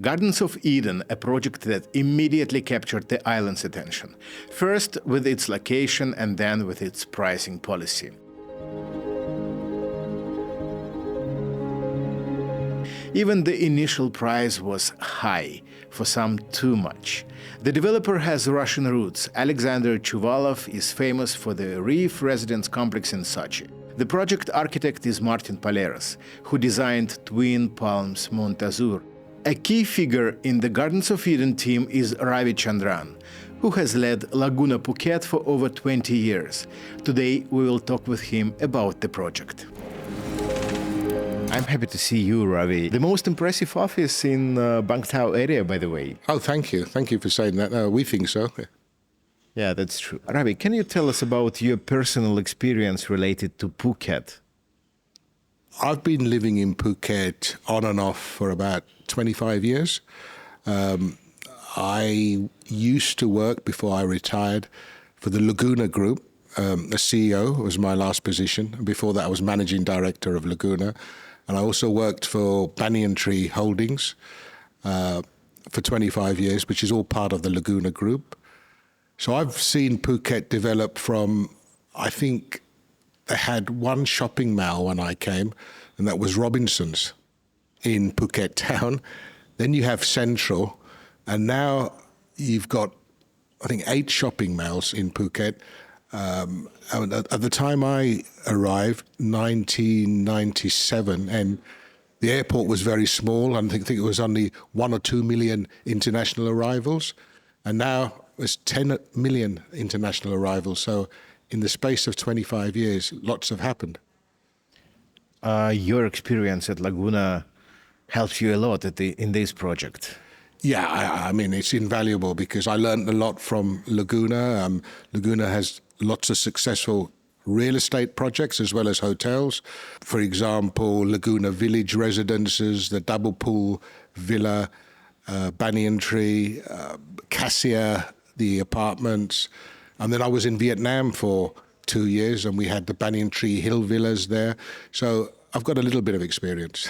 Gardens of Eden, a project that immediately captured the island's attention, first with its location and then with its pricing policy. Even the initial price was high, for some too much. The developer has Russian roots. Alexander Chuvalov is famous for the Reef Residence complex in Sochi. The project architect is Martin Paleras, who designed Twin Palms Montazur. A key figure in the Gardens of Eden team is Ravi Chandran, who has led Laguna Phuket for over 20 years. Today we will talk with him about the project. I'm happy to see you, Ravi. The most impressive office in Bang Tao area, by the way. Oh, thank you. Thank you for saying that. We think so. Yeah, that's true. Ravi, can you tell us about your personal experience related to Phuket? I've been living in Phuket on and off for about 25 years. I used to work before I retired for the Laguna Group. The CEO was my last position. Before that, I was managing director of Laguna. And I also worked for Banyan Tree Holdings for 25 years, which is all part of the Laguna Group. So I've seen Phuket develop from, I think they had one shopping mall when I came, and that was Robinson's in Phuket town. Then you have Central, and now you've got, I think, 8 shopping malls in Phuket. At the time I arrived, 1997, and the airport was very small. I think it was only 1 or 2 million international arrivals, and now there's 10 million international arrivals. So in the space of 25 years, lots have happened. Your experience at Laguna helps you a lot in this project. Yeah, I mean, it's invaluable because I learned a lot from Laguna. Laguna has lots of successful real estate projects as well as hotels. For example, Laguna Village Residences, the Double Pool Villa, Banyan Tree, Cassia, the apartments. And then I was in Vietnam for 2 years and we had the Banyan Tree Hill Villas there. So I've got a little bit of experience.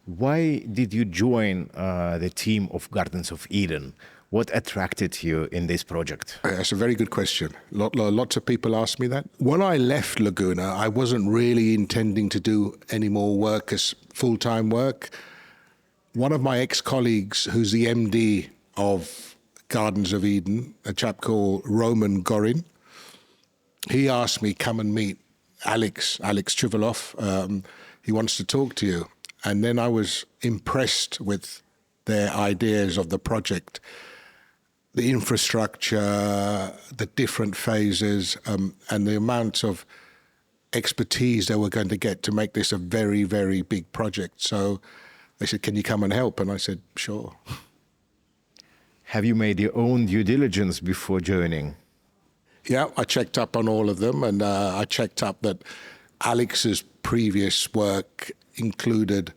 Why did you join the team of Gardens of Eden? What attracted you in this project? That's a very good question. Lots of people ask me that. When I left Laguna, I wasn't really intending to do any more work as full-time work. One of my ex-colleagues, who's the MD of Gardens of Eden, a chap called Roman Gorin, he asked me, come and meet Alex Chuvalov. He wants to talk to you. And then I was impressed with their ideas of the project, the infrastructure, the different phases, and the amount of expertise they were going to get to make this a very, very big project. So they said, can you come and help? And I said, sure. Have you made your own due diligence before joining? Yeah, I checked up on all of them, and I checked up that Alex's previous work included,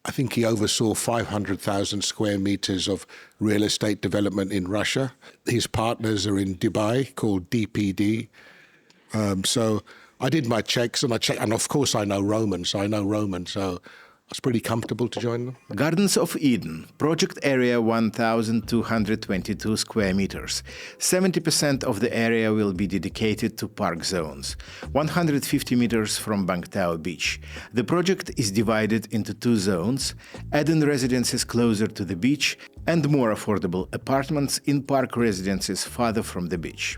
I think he oversaw 500,000 square meters of real estate development in Russia. His partners are in Dubai, called DPD. So I did my checks, and of course I know Roman, so I was pretty comfortable to join them. Gardens of Eden, project area 1,222 square meters. 70% of the area will be dedicated to park zones, 150 meters from Bang Tao Beach. The project is divided into 2 zones, Eden residences closer to the beach and more affordable apartments in park residences farther from the beach.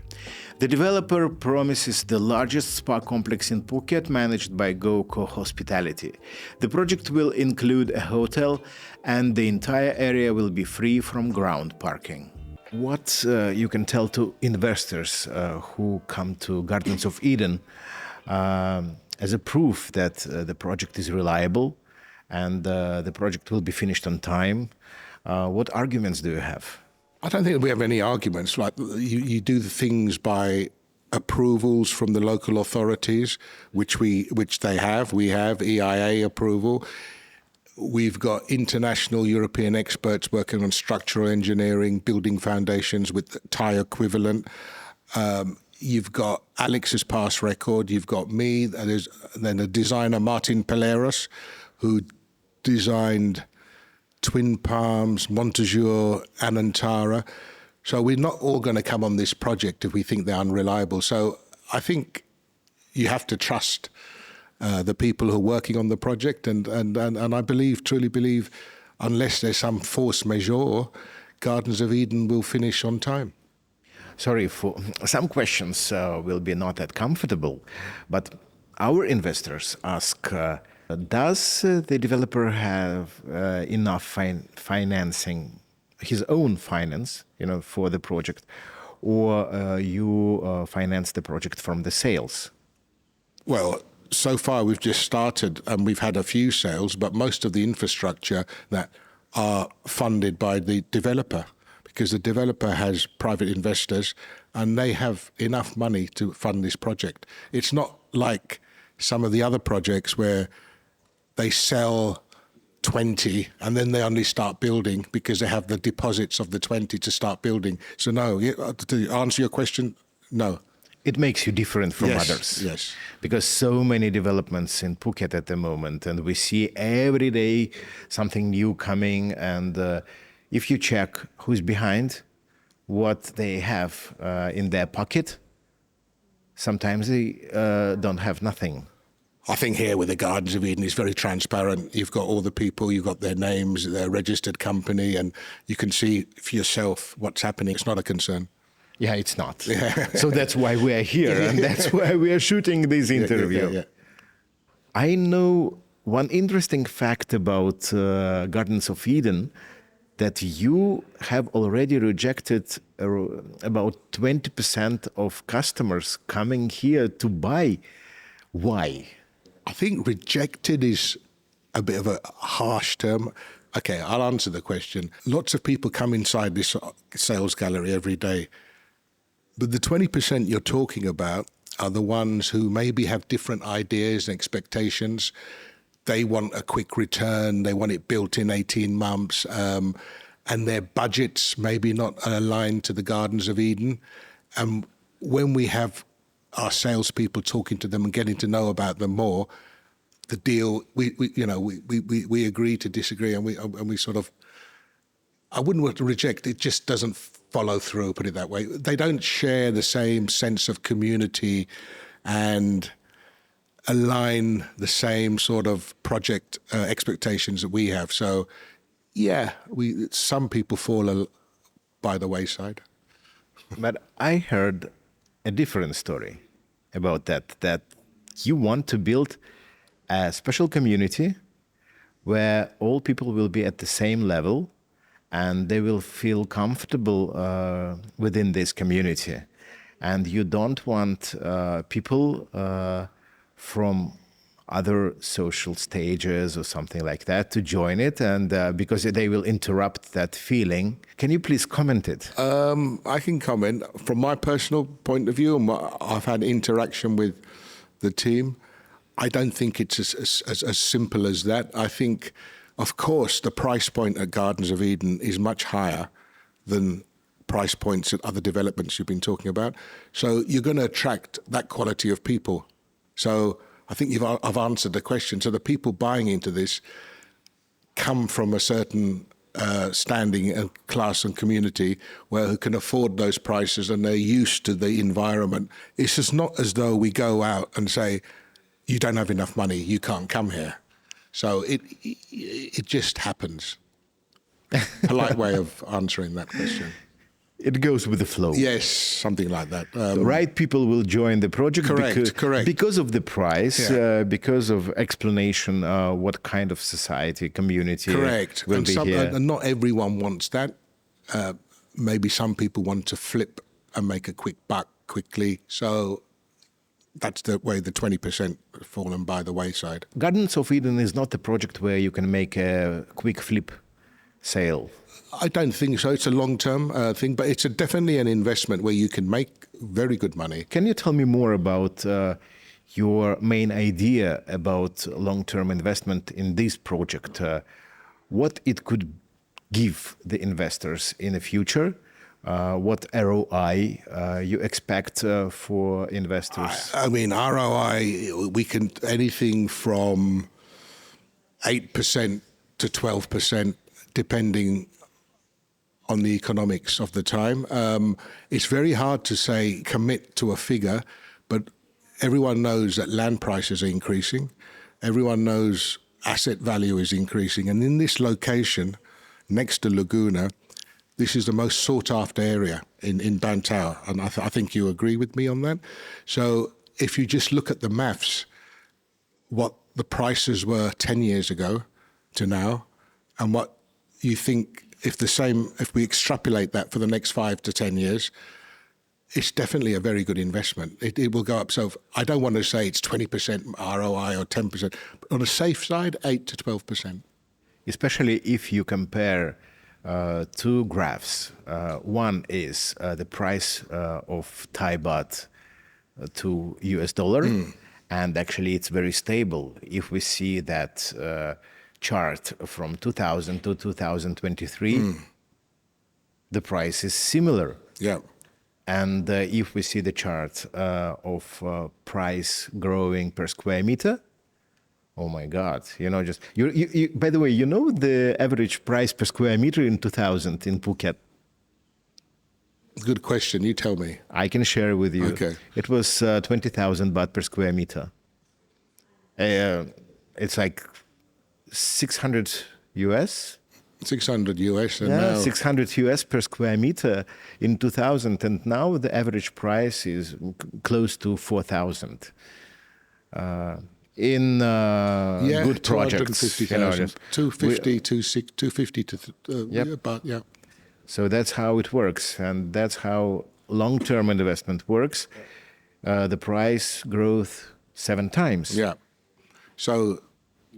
The developer promises the largest spa complex in Phuket managed by GoCo Hospitality. The project will include a hotel and the entire area will be free from ground parking. What you can tell to investors who come to Gardens of Eden as a proof that the project is reliable and the project will be finished on time? What arguments do you have? I don't think we have any arguments. Like you do the things by approvals from the local authorities, which they have. We have EIA approval. We've got international European experts working on structural engineering, building foundations with Thai equivalent. You've got Alex's past record. You've got me. Then the designer Martin Paleras, who designed Twin Palms, Montague, Anantara. So we're not all going to come on this project if we think they're unreliable. So I think you have to trust the people who are working on the project. And I truly believe, unless there's some force majeure, Gardens of Eden will finish on time. Sorry, for some questions will be not that comfortable, but our investors ask, does the developer have enough financing, his own finance, for the project, or you finance the project from the sales? Well, so far we've just started and we've had a few sales, but most of the infrastructure that are funded by the developer, because the developer has private investors and they have enough money to fund this project. It's not like some of the other projects where they sell 20 and then they only start building because they have the deposits of the 20 to start building. So no, to answer your question, no. It makes you different from others. Yes. Because so many developments in Phuket at the moment, and we see every day something new coming. And if you check who's behind, what they have in their pocket, sometimes they don't have nothing. I think here with the Gardens of Eden, it's very transparent. You've got all the people, you've got their names, their registered company, and you can see for yourself what's happening. It's not a concern. Yeah, it's not. Yeah. So that's why we are here, and that's why we are shooting this interview. Yeah. I know one interesting fact about Gardens of Eden, that you have already rejected about 20% of customers coming here to buy. Why? I think rejected is a bit of a harsh term. Okay, I'll answer the question. Lots of people come inside this sales gallery every day. But the 20% you're talking about are the ones who maybe have different ideas and expectations. They want a quick return. They want it built in 18 months. And their budgets maybe not aligned to the Gardens of Eden. And when we have our salespeople talking to them and getting to know about them more, the deal, we agree to disagree, and we sort of, I wouldn't want to reject, it just doesn't follow through, put it that way. They don't share the same sense of community and align the same sort of project expectations that we have. So, yeah, some people fall by the wayside. But I heard a different story about that you want to build a special community where all people will be at the same level and they will feel comfortable within this community. And you don't want people from other social stages or something like that to join it, and because they will interrupt that feeling. Can you please comment it? I can comment. From my personal point of view, and I've had interaction with the team, I don't think it's as simple as that. I think, of course, the price point at Gardens of Eden is much higher than price points at other developments you've been talking about. So you're going to attract that quality of people. So I think I've answered the question. So the people buying into this come from a certain standing and class and community who can afford those prices, and they're used to the environment. It's just not as though we go out and say, you don't have enough money, you can't come here. So it just happens. Polite way of answering that question. It goes with the flow. Yes, something like that. The right people will join the project. Correct. Because of the price, because of explanation, what kind of society, community will be here. And not everyone wants that. Maybe some people want to flip and make a quick buck quickly. So that's the way the 20% have fallen by the wayside. Gardens of Eden is not a project where you can make a quick flip sale. I don't think so. It's a long-term thing, but it's definitely an investment where you can make very good money. Can you tell me more about your main idea about long-term investment in this project? What it could give the investors in the future? What ROI you expect for investors? I mean, ROI, we can anything from 8% to 12%. depending on the economics of the time. It's very hard to say commit to a figure, but everyone knows that land prices are increasing. Everyone knows asset value is increasing. And in this location, next to Laguna, this is the most sought-after area in Bang Tao. And I think you agree with me on that. So if you just look at the maths, what the prices were 10 years ago to now, and what you think if we extrapolate that for the next 5 to 10 years, it's definitely a very good investment. It will go up. So I don't want to say it's 20% ROI or 10%. But on the safe side, 8 to 12%. Especially if you compare two graphs. One is the price of Thai baht to US dollar. And actually, it's very stable. If we see that chart from 2000 to 2023, the price is similar. Yeah. And if we see the chart of price growing per square meter, oh my God! By the way, you know the average price per square meter in 2000 in Phuket? Good question. You tell me. I can share with you. Okay. It was 20,000 baht per square meter. It's like 600 US. 600 US and Yeah, now 600 US per square meter in 2000, and now the average price is close to 4,000. In good projects, 250,000, 250, 250 to about, yeah. So that's how it works, and that's how long-term investment works. The price growth 7 times. Yeah. So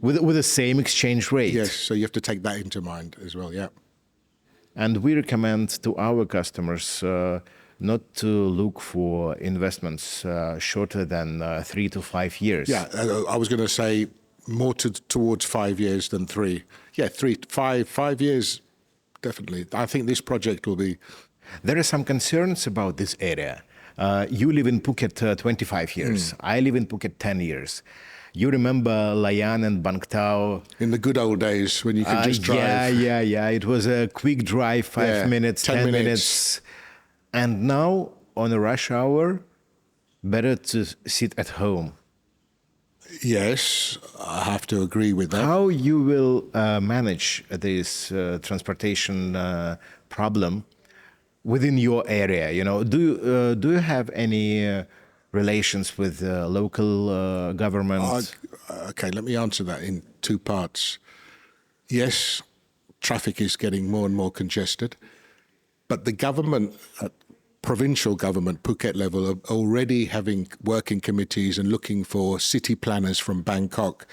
with the same exchange rate. yes, so you have to take that into mind as well, yeah. And we recommend to our customers not to look for investments shorter than 3 to 5 years. Yeah, I was going to say more towards 5 years than 3. Yeah, 5 years, definitely. I think this project will be... There are some concerns about this area. You live in Phuket 25 years. I live in Phuket 10 years. You remember Layan and Bang Tao? In the good old days when you could just drive. Yeah. It was a quick drive, 5 minutes, 10 minutes. And now, on a rush hour, better to sit at home. Yes, I have to agree with that. How you will manage this transportation problem within your area? Do you have any relations with local government? Okay, let me answer that in 2 parts. Yes, traffic is getting more and more congested, but the government, provincial government, Phuket level, are already having working committees and looking for city planners from Bangkok.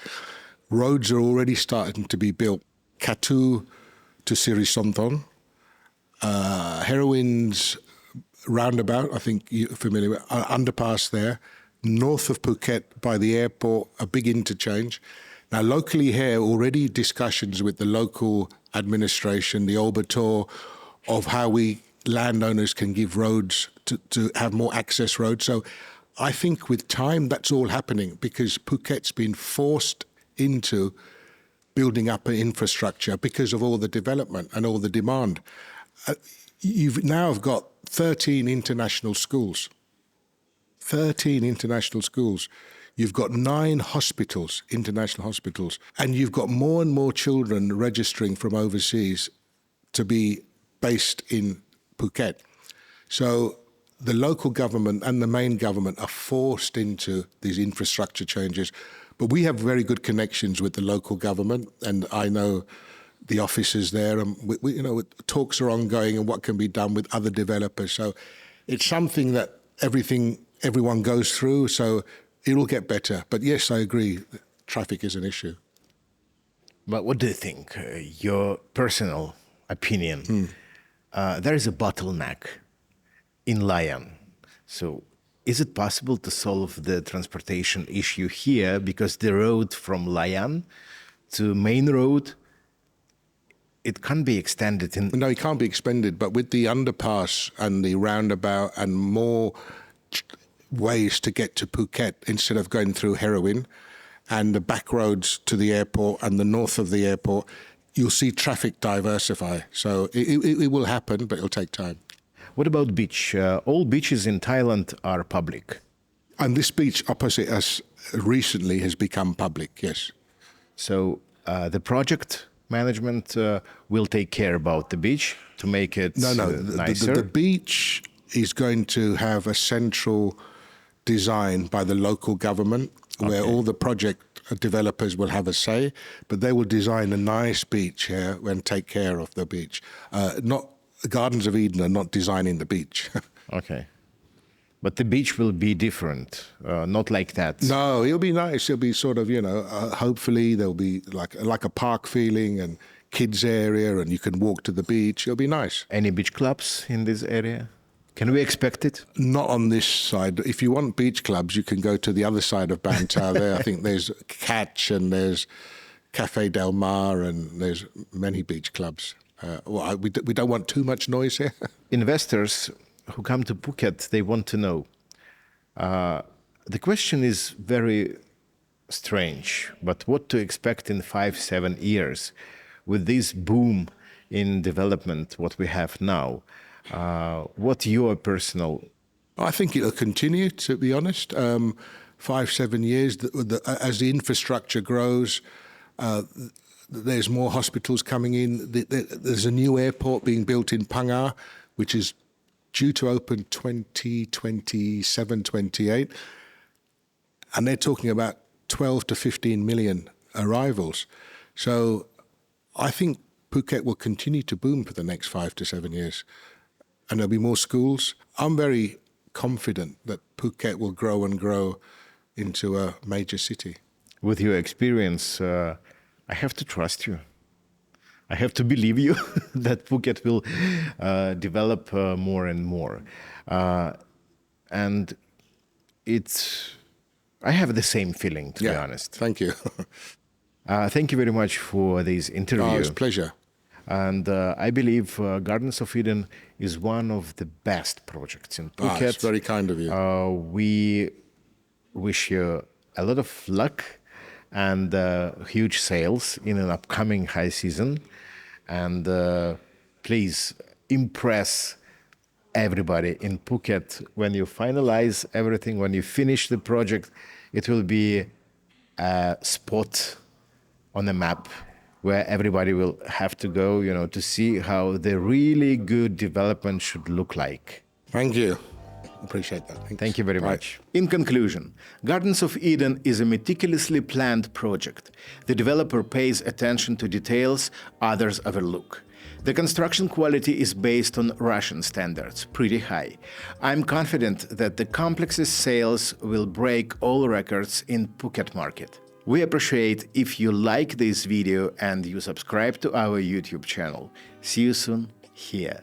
Roads are already starting to be built. Katu to Sirisonthon, Heroin's roundabout, I think you're familiar with, underpass there, north of Phuket by the airport, a big interchange. Now, locally here, already discussions with the local administration, the Obertor, of how landowners can give roads to have more access roads. So I think with time, that's all happening because Phuket's been forced into building up an infrastructure because of all the development and all the demand. You've now got 13 international schools. 13 international schools. You've got 9 hospitals, international hospitals, and you've got more and more children registering from overseas to be based in Phuket. So the local government and the main government are forced into these infrastructure changes. But we have very good connections with the local government, and I know the officers there, and talks are ongoing and what can be done with other developers. So it's something that everyone goes through, so it will get better. But yes, I agree, traffic is an issue. But what do you think? Your personal opinion. There is a bottleneck in Layan. So is it possible to solve the transportation issue here because the road from Layan to main road, it can't be extended? No, it can't be expanded, but with the underpass and the roundabout and more ways to get to Phuket instead of going through Heroin and the back roads to the airport and the north of the airport, you'll see traffic diversify. So it will happen, but it'll take time. What about beach? All beaches in Thailand are public. And this beach opposite us recently has become public, yes. So the project management will take care about the beach to make it nicer? The beach is going to have a central design by the local government where all the project developers will have a say, but they will design a nice beach here and take care of the beach. Not Gardens of Eden are not designing the beach. Okay. But the beach will be different, not like that. No, it'll be nice. It'll be sort of, hopefully there'll be like a park feeling and kids area, and you can walk to the beach. It'll be nice. Any beach clubs in this area? Can we expect it? Not on this side. If you want beach clubs, you can go to the other side of Bang Tao. There, I think there's Catch and there's Cafe Del Mar and there's many beach clubs. We don't want too much noise here. Investors who come to Phuket, they want to know. The question is very strange, but what to expect in 5-7 years with this boom in development, what we have now? What your personal... I think it'll continue, to be honest. 5-7 years, as the infrastructure grows, there's more hospitals coming in. There's a new airport being built in Phang, which is due to open 2027, 28. And they're talking about 12 to 15 million arrivals. So I think Phuket will continue to boom for the next 5 to 7 years. And there'll be more schools. I'm very confident that Phuket will grow and grow into a major city. With your experience, I have to trust you. I have to believe you that Phuket will develop more and more. And I have the same feeling, to be honest. Thank you. Thank you very much for this interview. Oh, it's a pleasure. And I believe Gardens of Eden is one of the best projects in Phuket. It's very kind of you. We wish you a lot of luck and huge sales in an upcoming high season. And please impress everybody in Phuket when you finalize everything, when you finish the project. It will be a spot on the map where everybody will have to go, to see how the really good development should look like. Thank you. Appreciate that. Thanks. Thank you very much. In conclusion, Gardens of Eden is a meticulously planned project. The developer pays attention to details others overlook. The construction quality is based on Russian standards, pretty high. I'm confident that the complex's sales will break all records in Phuket market. We appreciate if you like this video and you subscribe to our YouTube channel. See you soon here.